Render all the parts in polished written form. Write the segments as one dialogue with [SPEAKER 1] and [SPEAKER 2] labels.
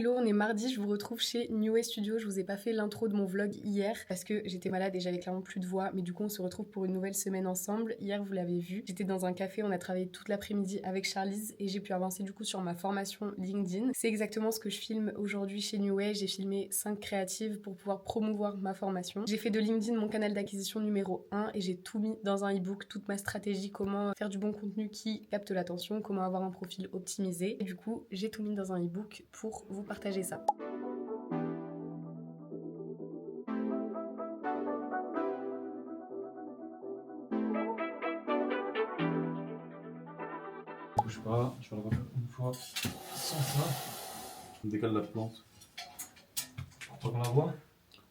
[SPEAKER 1] Hello, on est mardi, je vous retrouve chez New Way Studio. Je vous ai pas fait l'intro de mon vlog hier parce que j'étais malade et j'avais clairement plus de voix, mais du coup on se retrouve pour une nouvelle semaine ensemble. Hier vous l'avez vu, j'étais dans un café, on a travaillé toute l'après-midi avec Charlize et j'ai pu avancer du coup sur ma formation LinkedIn. C'est exactement ce que je filme aujourd'hui chez New Way. J'ai filmé 5 créatives pour pouvoir promouvoir ma formation. J'ai fait de LinkedIn mon canal d'acquisition numéro 1 et j'ai tout mis dans un e-book, toute ma stratégie, comment faire du bon contenu qui capte l'attention, comment avoir un profil optimisé. Et du coup j'ai tout mis dans un e-book pour vous partager ça.
[SPEAKER 2] Bouge pas, je vais le refaire une fois sans ça.
[SPEAKER 3] On décale la plante.
[SPEAKER 2] Pour pas qu'on la voit.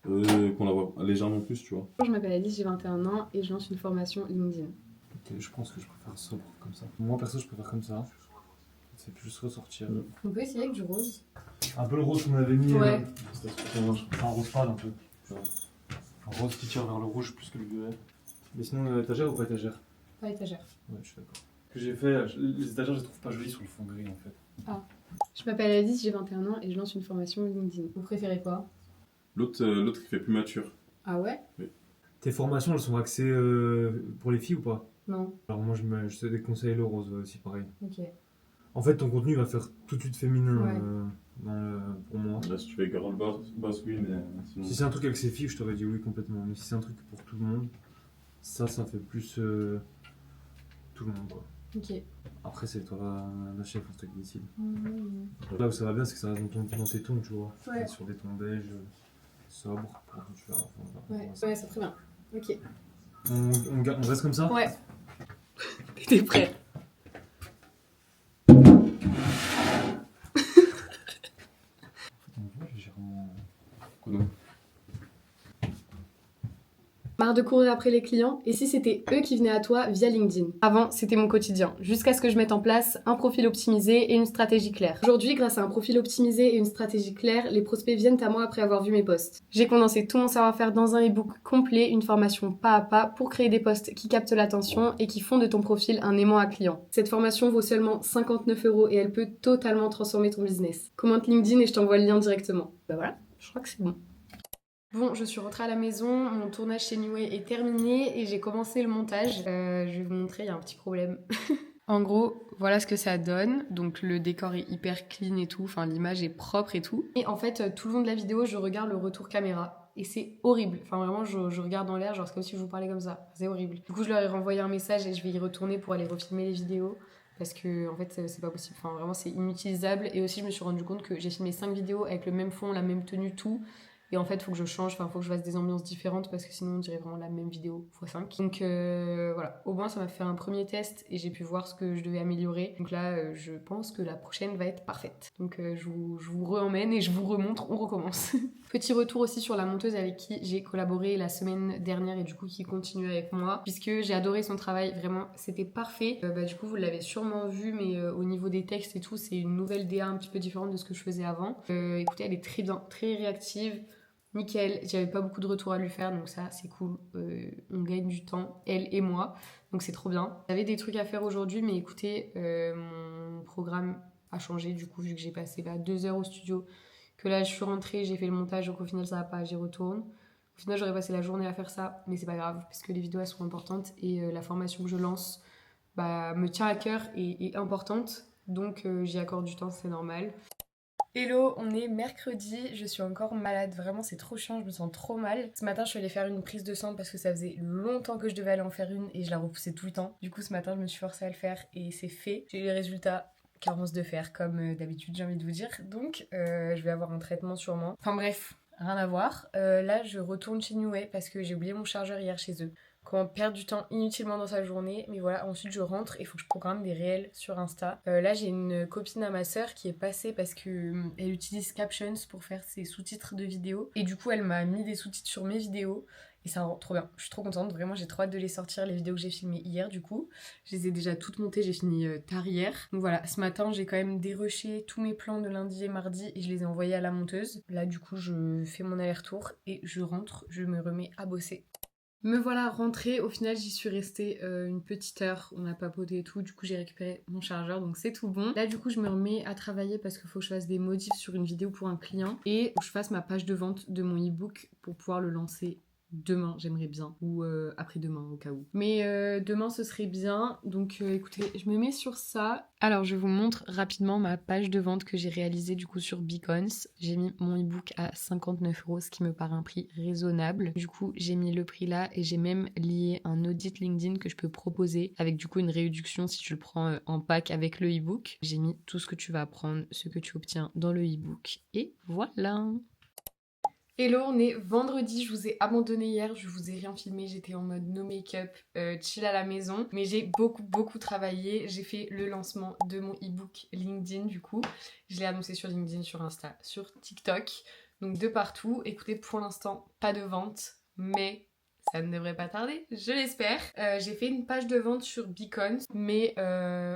[SPEAKER 3] Qu'on la voit légèrement plus, tu vois.
[SPEAKER 1] Je m'appelle Alice, j'ai 21 ans et je lance une formation LinkedIn.
[SPEAKER 2] Ok, je pense que je préfère sobre comme ça. Moi perso, je préfère comme ça. C'est plus ressortir.
[SPEAKER 1] On peut essayer avec du rose.
[SPEAKER 2] Un peu le rose qu'on avait mis.
[SPEAKER 1] Ouais.
[SPEAKER 2] Enfin, un rose pâle un peu. Tu vois. Un rose qui tire vers le rouge plus que le violet. Mais sinon, étagère ou pas étagère?
[SPEAKER 1] Pas étagère.
[SPEAKER 2] Ouais, je suis d'accord. Ce que j'ai fait, les étagères, je les trouve pas jolies sur le fond gris en fait.
[SPEAKER 1] Je m'appelle Alice, j'ai 21 ans et je lance une formation LinkedIn. Vous préférez quoi?
[SPEAKER 3] L'autre qui fait plus mature.
[SPEAKER 1] Ah ouais?
[SPEAKER 2] Tes formations, elles sont axées pour les filles ou pas?
[SPEAKER 1] Non.
[SPEAKER 2] Alors moi, je te déconseille le rose aussi, pareil.
[SPEAKER 1] Ok.
[SPEAKER 2] En fait, ton contenu va faire tout de suite féminin
[SPEAKER 1] Ouais.
[SPEAKER 2] pour moi.
[SPEAKER 3] Là, si tu fais girl boss, oui, mais sinon...
[SPEAKER 2] Si c'est un truc avec ses filles, je t'aurais dit oui complètement. Mais si c'est un truc pour tout le monde, ça fait plus tout le monde quoi.
[SPEAKER 1] Ok.
[SPEAKER 2] Après, c'est toi la chef, c'est toi qui décide. Là où ça va bien, c'est que ça reste dans tes tons, tu vois.
[SPEAKER 1] Ouais.
[SPEAKER 2] Sur des tons beige, sobres. Tu vois,
[SPEAKER 1] Ouais, c'est très bien. Ok.
[SPEAKER 2] On reste comme ça?
[SPEAKER 1] Ouais. T'es prêt?
[SPEAKER 2] On voit légèrement.
[SPEAKER 3] Coudon.
[SPEAKER 1] Marre de courir après les clients? Et si c'était eux qui venaient à toi via LinkedIn? Avant, c'était mon quotidien, jusqu'à ce que je mette en place un profil optimisé et une stratégie claire. Aujourd'hui, grâce à un profil optimisé et une stratégie claire, les prospects viennent à moi après avoir vu mes posts. J'ai condensé tout mon savoir-faire dans un e-book complet, une formation pas à pas pour créer des posts qui captent l'attention et qui font de ton profil un aimant à client. Cette formation vaut seulement 59 € et elle peut totalement transformer ton business. Commente LinkedIn et je t'envoie le lien directement. Bah voilà, je crois que c'est bon. Bon, je suis rentrée à la maison, mon tournage chez New Way est terminé et j'ai commencé le montage. Je vais vous montrer, il y a un petit problème. En gros, voilà ce que ça donne. Donc le décor est hyper clean et tout, enfin l'image est propre et tout. Et en fait, tout le long de la vidéo, je regarde le retour caméra. Et c'est horrible. Enfin vraiment, je regarde en l'air, genre c'est comme si je vous parlais comme ça. C'est horrible. Du coup, je leur ai renvoyé un message et je vais y retourner pour aller refilmer les vidéos. Parce que en fait, c'est pas possible. Enfin vraiment, c'est inutilisable. Et aussi, je me suis rendu compte que j'ai filmé 5 vidéos avec le même fond, la même tenue, tout. Et en fait, il faut que je change, faut que je fasse des ambiances différentes parce que sinon on dirait vraiment la même vidéo x5. Donc voilà, au moins ça m'a fait un premier test et j'ai pu voir ce que je devais améliorer. Donc là, je pense que la prochaine va être parfaite. Donc je vous re-emmène et je vous remontre, on recommence. Petit retour aussi sur la monteuse avec qui j'ai collaboré la semaine dernière et du coup qui continue avec moi. Puisque j'ai adoré son travail, vraiment, c'était parfait. Du coup, vous l'avez sûrement vu, mais au niveau des textes et tout, c'est une nouvelle DA un petit peu différente de ce que je faisais avant. Écoutez, elle est très bien, très réactive. Nickel, j'avais pas beaucoup de retours à lui faire, donc ça c'est cool, on gagne du temps, elle et moi, donc c'est trop bien. J'avais des trucs à faire aujourd'hui, mais écoutez, mon programme a changé du coup, vu que j'ai passé 2 heures au studio, que là je suis rentrée, j'ai fait le montage, donc au final ça va pas, j'y retourne. Au final j'aurais passé la journée à faire ça, mais c'est pas grave, parce que les vidéos elles sont importantes, et la formation que je lance me tient à cœur et est importante, donc j'y accorde du temps, c'est normal. Hello, on est mercredi, je suis encore malade, vraiment c'est trop chiant, je me sens trop mal. Ce matin je suis allée faire une prise de sang parce que ça faisait longtemps que je devais aller en faire une et je la repoussais tout le temps. Du coup ce matin je me suis forcée à le faire et c'est fait. J'ai eu les résultats, carence de fer comme d'habitude j'ai envie de vous dire, donc je vais avoir un traitement sûrement. Enfin bref, rien à voir. Là je retourne chez New Way parce que j'ai oublié mon chargeur hier chez eux. Comment perdre du temps inutilement dans sa journée, mais voilà, ensuite je rentre et il faut que je programme des réels sur Insta. Là j'ai une copine à ma sœur qui est passée parce que elle utilise Captions pour faire ses sous-titres de vidéos et du coup elle m'a mis des sous-titres sur mes vidéos et ça rend trop bien, je suis trop contente, vraiment j'ai trop hâte de les sortir, les vidéos que j'ai filmées hier du coup. Je les ai déjà toutes montées, j'ai fini tard hier. Donc voilà, ce matin j'ai quand même dérushé tous mes plans de lundi et mardi et je les ai envoyés à la monteuse. Là du coup je fais mon aller-retour et je rentre, je me remets à bosser. Me voilà rentrée, au final j'y suis restée une petite heure, on a papoté et tout, du coup j'ai récupéré mon chargeur donc c'est tout bon. Là du coup je me remets à travailler parce qu'il faut que je fasse des modifs sur une vidéo pour un client et que je fasse ma page de vente de mon e-book pour pouvoir le lancer demain, j'aimerais bien, ou après-demain au cas où. Mais demain ce serait bien, donc écoutez, je me mets sur ça. Alors je vous montre rapidement ma page de vente que j'ai réalisée du coup sur Beacons. J'ai mis mon e-book à 59€, ce qui me paraît un prix raisonnable. Du coup j'ai mis le prix là et j'ai même lié un audit LinkedIn que je peux proposer avec du coup une réduction si tu le prends en pack avec le e-book. J'ai mis tout ce que tu vas apprendre, ce que tu obtiens dans le e-book et voilà. Hello, on est vendredi, je vous ai abandonné hier, je vous ai rien filmé, j'étais en mode no make-up, chill à la maison, mais j'ai beaucoup travaillé, j'ai fait le lancement de mon e-book LinkedIn du coup, je l'ai annoncé sur LinkedIn, sur Insta, sur TikTok, donc de partout. Écoutez, pour l'instant, pas de vente, mais ça ne devrait pas tarder, je l'espère. J'ai fait une page de vente sur Beacons, mais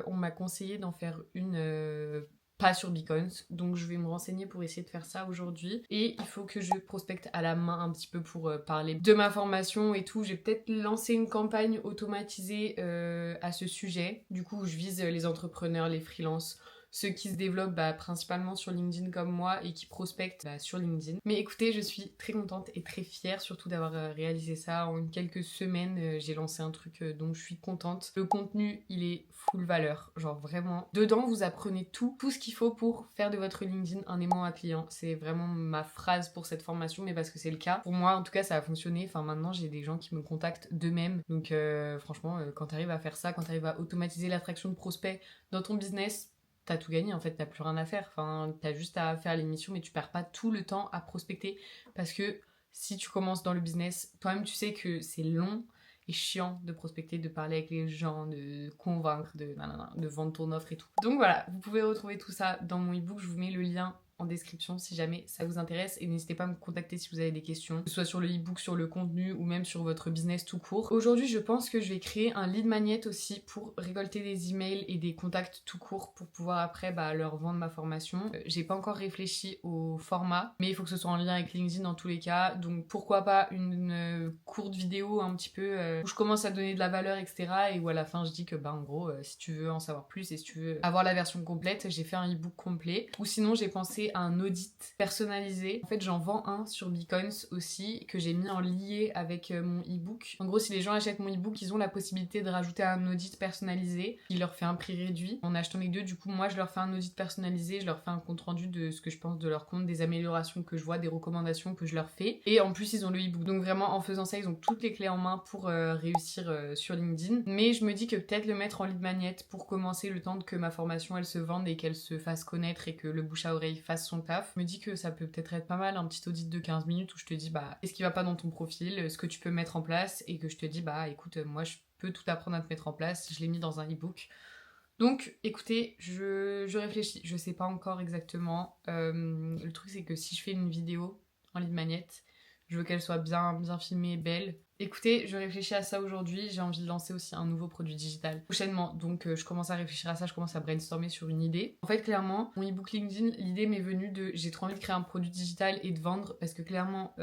[SPEAKER 1] on m'a conseillé d'en faire une pas sur Beacons, donc je vais me renseigner pour essayer de faire ça aujourd'hui. Et il faut que je prospecte à la main un petit peu pour parler de ma formation et tout. J'ai peut-être lancé une campagne automatisée à ce sujet. Du coup, je vise les entrepreneurs, les freelances, ceux qui se développent principalement sur LinkedIn comme moi et qui prospectent sur LinkedIn. Mais écoutez, je suis très contente et très fière surtout d'avoir réalisé ça en quelques semaines. J'ai lancé un truc dont je suis contente. Le contenu, il est full valeur, genre vraiment. Dedans, vous apprenez tout ce qu'il faut pour faire de votre LinkedIn un aimant à client. C'est vraiment ma phrase pour cette formation, mais parce que c'est le cas. Pour moi, en tout cas, ça a fonctionné. Enfin, maintenant, j'ai des gens qui me contactent d'eux-mêmes. Donc, franchement, quand t'arrives à faire ça, quand t'arrives à automatiser l'attraction de prospects dans ton business, t'as tout gagné en fait, t'as plus rien à faire. Enfin, t'as juste à faire l'émission, mais tu perds pas tout le temps à prospecter parce que si tu commences dans le business, toi-même tu sais que c'est long et chiant de prospecter, de parler avec les gens, de convaincre, de vendre ton offre et tout. Donc voilà, vous pouvez retrouver tout ça dans mon ebook, je vous mets le lien en description si jamais ça vous intéresse et n'hésitez pas à me contacter si vous avez des questions, que ce soit sur le e-book, sur le contenu ou même sur votre business tout court. Aujourd'hui, je pense que je vais créer un lead magnet aussi pour récolter des emails et des contacts tout court pour pouvoir après leur vendre ma formation. J'ai pas encore réfléchi au format, mais il faut que ce soit en lien avec LinkedIn dans tous les cas, donc pourquoi pas une courte vidéo un petit peu où je commence à donner de la valeur, etc. et où à la fin je dis que en gros, si tu veux en savoir plus et si tu veux avoir la version complète, j'ai fait un e-book complet. Ou sinon j'ai pensé à un audit personnalisé. En fait, j'en vends un sur Beacons aussi que j'ai mis en lié avec mon e-book. En gros, si les gens achètent mon e-book, ils ont la possibilité de rajouter un audit personnalisé qui leur fait un prix réduit. En achetant les deux, du coup, moi je leur fais un audit personnalisé, je leur fais un compte rendu de ce que je pense de leur compte, des améliorations que je vois, des recommandations que je leur fais. Et en plus, ils ont le e-book. Donc vraiment, en faisant ça, ils ont toutes les clés en main pour réussir sur LinkedIn. Mais je me dis que peut-être le mettre en lead magnet pour commencer le temps que ma formation elle se vende et qu'elle se fasse connaître et que le bouche à oreille fasse son taf. Je me dis que ça peut peut-être être pas mal, un petit audit de 15 minutes où je te dis qu'est-ce qui va pas dans ton profil, ce que tu peux mettre en place et que je te dis écoute, moi je peux tout apprendre à te mettre en place, je l'ai mis dans un e-book. Donc écoutez, je réfléchis, je sais pas encore exactement. Le truc c'est que si je fais une vidéo en lead magnet, je veux qu'elle soit bien filmée, belle. Écoutez, je réfléchis à ça aujourd'hui, j'ai envie de lancer aussi un nouveau produit digital prochainement, donc je commence à réfléchir à ça, je commence à brainstormer sur une idée. En fait, clairement, mon e-book LinkedIn, l'idée m'est venue de j'ai trop envie de créer un produit digital et de vendre, parce que clairement,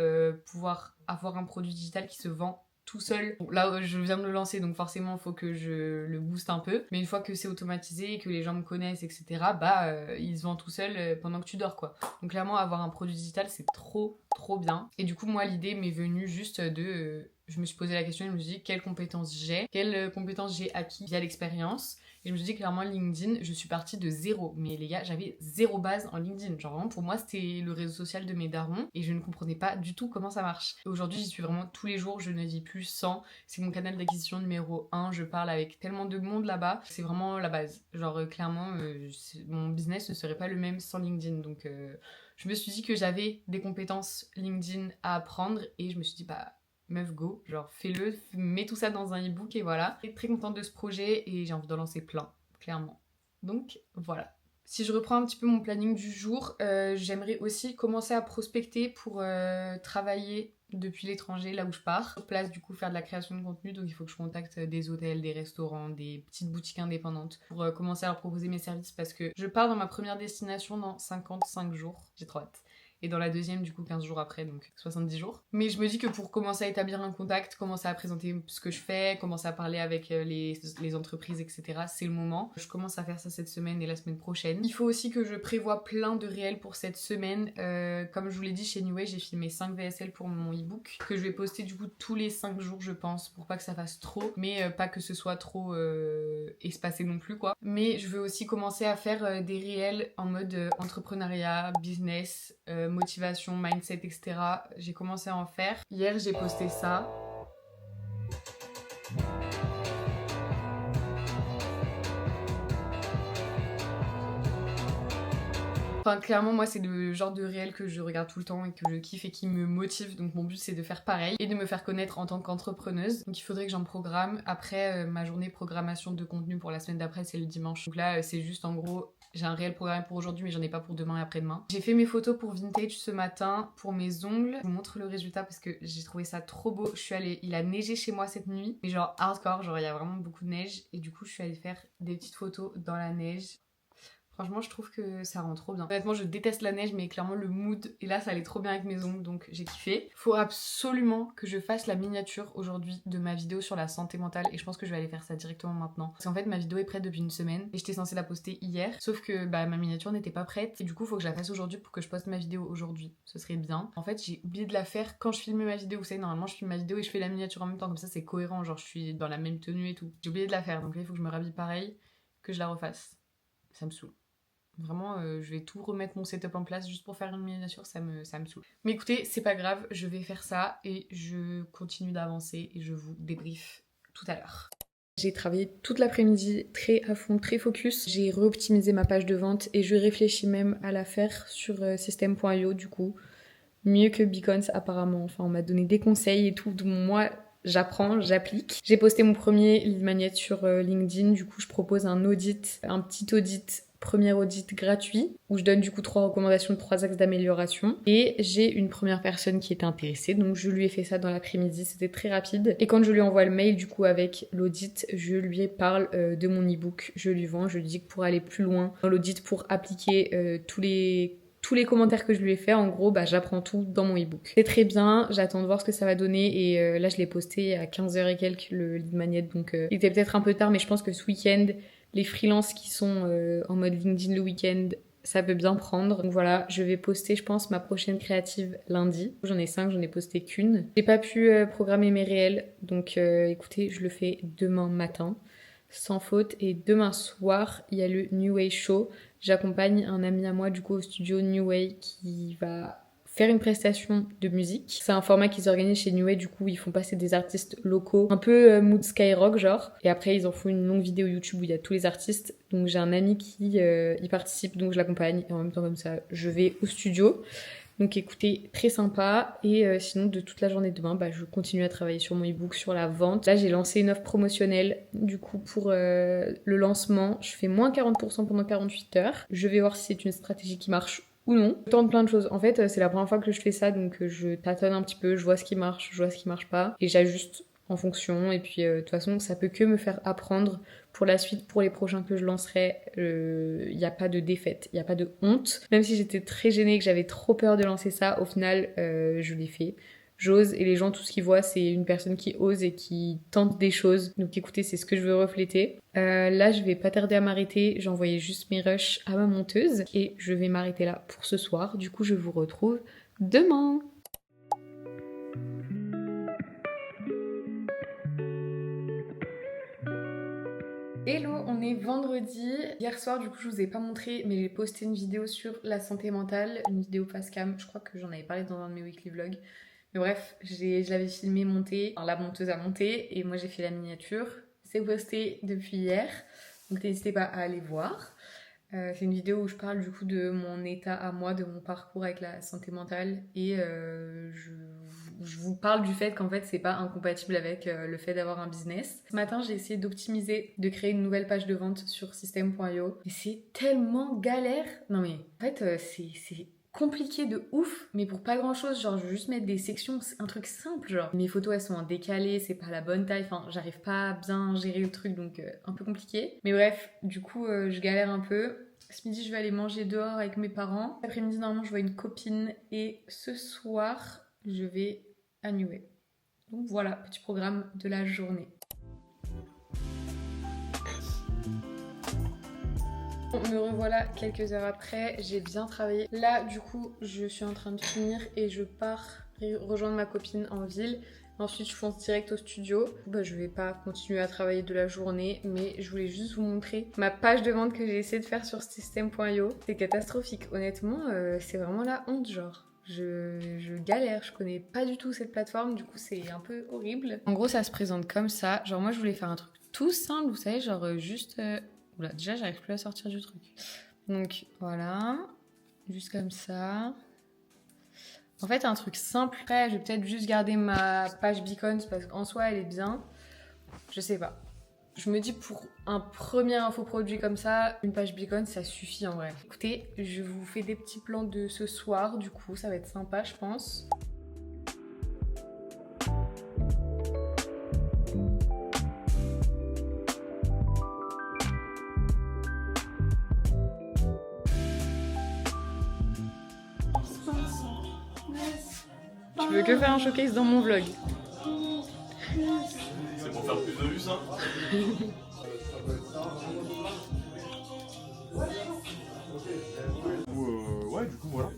[SPEAKER 1] pouvoir avoir un produit digital qui se vend tout seul. Bon, là, je viens de le lancer, donc forcément, il faut que je le booste un peu. Mais une fois que c'est automatisé, que les gens me connaissent, etc., il se vend tout seul pendant que tu dors, quoi. Donc clairement, avoir un produit digital, c'est trop bien. Et du coup, moi, l'idée m'est venue juste je me suis posé la question et je me suis dit quelles compétences j'ai acquis via l'expérience. Et je me suis dit clairement LinkedIn, je suis partie de zéro. Mais les gars, j'avais zéro base en LinkedIn. Genre vraiment pour moi c'était le réseau social de mes darons et je ne comprenais pas du tout comment ça marche. Et aujourd'hui j'y suis vraiment tous les jours, je ne vis plus sans. C'est mon canal d'acquisition numéro 1, je parle avec tellement de monde là-bas. C'est vraiment la base. Genre clairement mon business ne serait pas le même sans LinkedIn. Donc je me suis dit que j'avais des compétences LinkedIn à apprendre et je me suis dit meuf go, genre fais-le, mets tout ça dans un e-book et voilà. Je suis très contente de ce projet et j'ai envie d'en lancer plein, clairement. Donc voilà. Si je reprends un petit peu mon planning du jour, j'aimerais aussi commencer à prospecter pour travailler depuis l'étranger, là où je pars. Sur place, du coup, faire de la création de contenu, donc il faut que je contacte des hôtels, des restaurants, des petites boutiques indépendantes pour commencer à leur proposer mes services parce que je pars dans ma première destination dans 55 jours. J'ai trop hâte. et dans la deuxième du coup 15 jours après, donc 70 jours. Mais je me dis que pour commencer à établir un contact, commencer à présenter ce que je fais, commencer à parler avec les entreprises, etc., c'est le moment. Je commence à faire ça cette semaine et la semaine prochaine. Il faut aussi que je prévoie plein de réels pour cette semaine. Comme je vous l'ai dit, chez New Way, j'ai filmé 5 VSL pour mon e-book que je vais poster du coup tous les 5 jours, je pense, pour pas que ça fasse trop, mais pas que ce soit trop espacé non plus, quoi. Mais je veux aussi commencer à faire des réels en mode entrepreneuriat, business, motivation, mindset, etc. J'ai commencé à en faire. Hier, j'ai posté ça. Enfin, clairement, moi, c'est le genre de réel que je regarde tout le temps et que je kiffe et qui me motive. Donc, mon but, c'est de faire pareil et de me faire connaître en tant qu'entrepreneuse. Donc, il faudrait que j'en programme. Après, ma journée programmation de contenu pour la semaine d'après, c'est le dimanche. Donc là, c'est juste en gros, j'ai un réel programme pour aujourd'hui, mais j'en ai pas pour demain et après-demain. J'ai fait mes photos pour Vintage ce matin pour mes ongles. Je vous montre le résultat parce que j'ai trouvé ça trop beau. Je suis allée, il a neigé chez moi cette nuit, mais genre hardcore, genre il y a vraiment beaucoup de neige. Et du coup, je suis allée faire des petites photos dans la neige. Franchement, je trouve que ça rend trop bien. Honnêtement, je déteste la neige, mais clairement le mood, et là ça allait trop bien avec mes ongles, donc j'ai kiffé. Faut absolument que je fasse la miniature aujourd'hui de ma vidéo sur la santé mentale, et je pense que je vais aller faire ça directement maintenant. Parce qu'en fait, ma vidéo est prête depuis une semaine, et j'étais censée la poster hier, sauf que ma miniature n'était pas prête, et du coup, faut que je la fasse aujourd'hui pour que je poste ma vidéo aujourd'hui. Ce serait bien. En fait, j'ai oublié de la faire quand je filmais ma vidéo. Vous savez, normalement, je filme ma vidéo et je fais la miniature en même temps, comme ça c'est cohérent, genre je suis dans la même tenue et tout. J'ai oublié de la faire, donc là, il faut que je me rhabille pareil, que je la refasse. Ça me saoule. Vraiment, je vais tout remettre mon setup en place juste pour faire une miniature, ça me saoule. Mais écoutez, c'est pas grave, je vais faire ça et je continue d'avancer et je vous débrief tout à l'heure. J'ai travaillé toute l'après-midi très à fond, très focus. J'ai réoptimisé ma page de vente et je réfléchis même à la faire sur system.io du coup. Mieux que Beacons apparemment. Enfin, on m'a donné des conseils et tout, donc moi j'apprends, j'applique. J'ai posté mon premier lead magnet sur LinkedIn, du coup je propose un petit audit, premier audit gratuit, où je donne du coup 3 recommandations de 3 axes d'amélioration. Et j'ai une première personne qui était intéressée, donc je lui ai fait ça dans l'après-midi, c'était très rapide. Et quand je lui envoie le mail du coup avec l'audit, je lui parle de mon e-book, je lui vends, je lui dis que pour aller plus loin dans l'audit, pour appliquer tous les commentaires que je lui ai fait, en gros, j'apprends tout dans mon e-book. C'est très bien, j'attends de voir ce que ça va donner et là je l'ai posté à 15h et quelques le lead magnet, donc il était peut-être un peu tard, mais je pense que ce week-end, les freelances qui sont en mode LinkedIn le week-end, ça peut bien prendre. Donc voilà, je vais poster, je pense, ma prochaine créative lundi. J'en ai 5, j'en ai posté qu'une. J'ai pas pu programmer mes réels, donc écoutez, je le fais demain matin, sans faute. Et demain soir, il y a le New Way Show. J'accompagne un ami à moi du coup au studio New Way qui va faire une prestation de musique. C'est un format qu'ils organisent chez New Way, du coup ils font passer des artistes locaux, un peu mood skyrock genre. Et après ils en font une longue vidéo YouTube où il y a tous les artistes. Donc j'ai un ami qui y participe, donc je l'accompagne. Et en même temps comme ça, je vais au studio. Donc écoutez, très sympa. Et sinon de toute la journée de demain, je continue à travailler sur mon e-book, sur la vente. Là j'ai lancé une offre promotionnelle du coup pour le lancement. Je fais moins 40% pendant 48 heures. Je vais voir si c'est une stratégie qui marche ou non. Je tente plein de choses. En fait c'est la première fois que je fais ça, donc je tâtonne un petit peu, je vois ce qui marche, je vois ce qui marche pas. Et j'ajuste en fonction. Et puis de toute façon ça peut que me faire apprendre. Pour la suite, pour les prochains que je lancerai, il n'y a pas de défaite, il n'y a pas de honte. Même si j'étais très gênée et que j'avais trop peur de lancer ça, au final, je l'ai fait. J'ose et les gens, tout ce qu'ils voient, c'est une personne qui ose et qui tente des choses. Donc écoutez, c'est ce que je veux refléter. Là, je vais pas tarder à m'arrêter. J'ai envoyé juste mes rushs à ma monteuse et je vais m'arrêter là pour ce soir. Du coup, je vous retrouve demain. Hello, on est vendredi. Hier soir, du coup, je vous ai pas montré, mais j'ai posté une vidéo sur la santé mentale, une vidéo face cam. Je crois que j'en avais parlé dans un de mes weekly vlogs. Mais bref, je l'avais filmé, monté. Enfin, la monteuse a monté et moi j'ai fait la miniature. C'est posté depuis hier, donc n'hésitez pas à aller voir. C'est une vidéo où je parle du coup de mon état à moi, de mon parcours avec la santé mentale et je vous parle du fait qu'en fait c'est pas incompatible avec le fait d'avoir un business. Ce matin j'ai essayé d'optimiser, de créer une nouvelle page de vente sur system.io et c'est tellement galère. Non mais en fait c'est compliqué de ouf, mais pour pas grand chose, genre je veux juste mettre des sections, c'est un truc simple, genre mes photos elles sont en décalé, c'est pas la bonne taille, enfin j'arrive pas à bien gérer le truc, donc un peu compliqué. Mais bref, du coup je galère un peu.
[SPEAKER 4] Ce midi, je vais aller manger dehors avec mes parents. Cet après-midi, normalement, je vois une copine. Et ce soir, je vais à Neway. Donc voilà, petit programme de la journée. Me revoilà quelques heures après, j'ai bien travaillé. Là, du coup, je suis en train de finir et je pars rejoindre ma copine en ville. Ensuite, je fonce direct au studio. Je vais pas continuer à travailler de la journée, mais je voulais juste vous montrer ma page de vente que j'ai essayé de faire sur system.io. C'est catastrophique. Honnêtement, c'est vraiment la honte, genre. Je galère, je connais pas du tout cette plateforme, du coup c'est un peu horrible. En gros, ça se présente comme ça. Genre moi, je voulais faire un truc tout simple, vous savez, genre juste... Oula, déjà, j'arrive plus à sortir du truc. Donc voilà, juste comme ça. En fait, un truc simple. Après, je vais peut-être juste garder ma page Beacons parce qu'en soi, elle est bien. Je sais pas. Je me dis pour un premier infoproduit comme ça, une page Beacons, ça suffit en vrai. Écoutez, je vous fais des petits plans de ce soir, du coup, ça va être sympa, je pense. Je veux que faire un showcase dans mon vlog.
[SPEAKER 3] C'est pour faire plus de vues, ça?
[SPEAKER 5] Ouais, du coup, voilà.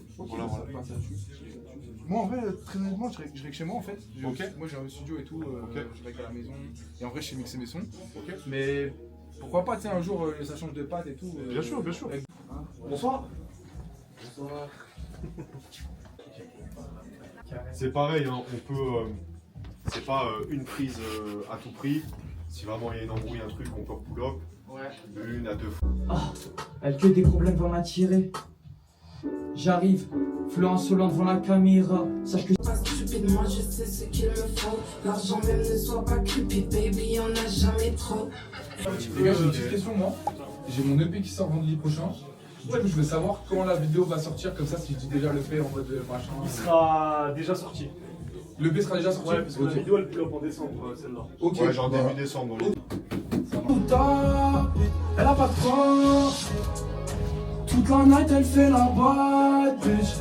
[SPEAKER 5] Moi, en vrai, très honnêtement, je règle chez moi en fait. Moi, j'ai un studio et tout, je règle à la maison. Et en vrai, je sais mixer mes sons. Mais pourquoi pas, tu sais, un jour, ça change de pâte et tout.
[SPEAKER 3] Bien sûr, bien sûr.
[SPEAKER 5] Bonsoir.
[SPEAKER 2] Bonsoir. C'est pareil, hein, on peut. C'est pas une prise à tout prix. Si vraiment il y a une embrouille, un truc, on peut pull up.
[SPEAKER 5] Ouais.
[SPEAKER 2] Une à deux.
[SPEAKER 6] Ah, elle que des problèmes va m'attirer. J'arrive, fluent insolent devant la caméra. Sache que
[SPEAKER 7] Pas stupide, moi je sais ce qu'il me faut. L'argent même ne soit pas cupide, baby, on a jamais trop.
[SPEAKER 5] Les gars, j'ai une petite question, moi. J'ai mon EP qui sort vendredi prochain. Du coup, je veux savoir quand la vidéo va sortir, comme ça, si je dis déjà l'EP en mode machin.
[SPEAKER 8] Il sera déjà sorti.
[SPEAKER 5] L'EP sera déjà sorti.
[SPEAKER 8] Ouais, parce que la vidéo elle drop en décembre, celle-là.
[SPEAKER 5] Ok.
[SPEAKER 2] Ouais, genre début décembre.
[SPEAKER 7] Elle a pas de force. Toute la night elle fait la bad bitch.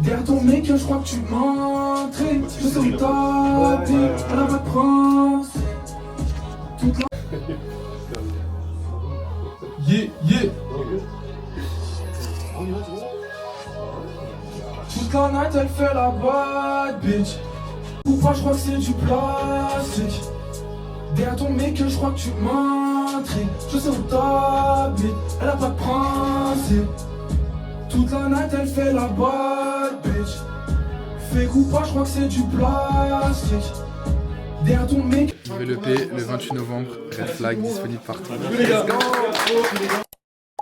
[SPEAKER 7] Derrière ton mec, je crois que tu m'entraînes. Je suis au top, elle a pas de France. Toute la...
[SPEAKER 5] Yeah.
[SPEAKER 7] Toute la night elle fait la bad bitch. Pourquoi je crois que c'est du plastique. Derrière ton mec, je crois que tu m'intrigues. Je sais où t'habites, elle a pas de principe. Toute la night elle fait la bad bitch. Fais coup pas, je crois que c'est du plastique. Derrière ton mec.
[SPEAKER 5] Nouvel EP le 28 novembre, Red Flag disponible partout.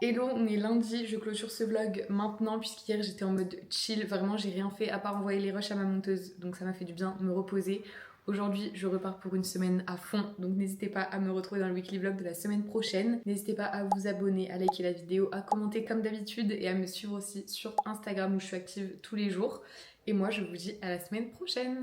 [SPEAKER 4] Hello, on est lundi, je clôture ce vlog maintenant puisqu'hier j'étais en mode chill, vraiment j'ai rien fait à part envoyer les rushs à ma monteuse, donc ça m'a fait du bien me reposer. Aujourd'hui je repars pour une semaine à fond, donc n'hésitez pas à me retrouver dans le weekly vlog de la semaine prochaine. N'hésitez pas à vous abonner, à liker la vidéo, à commenter comme d'habitude et à me suivre aussi sur Instagram où je suis active tous les jours. Et moi je vous dis à la semaine prochaine.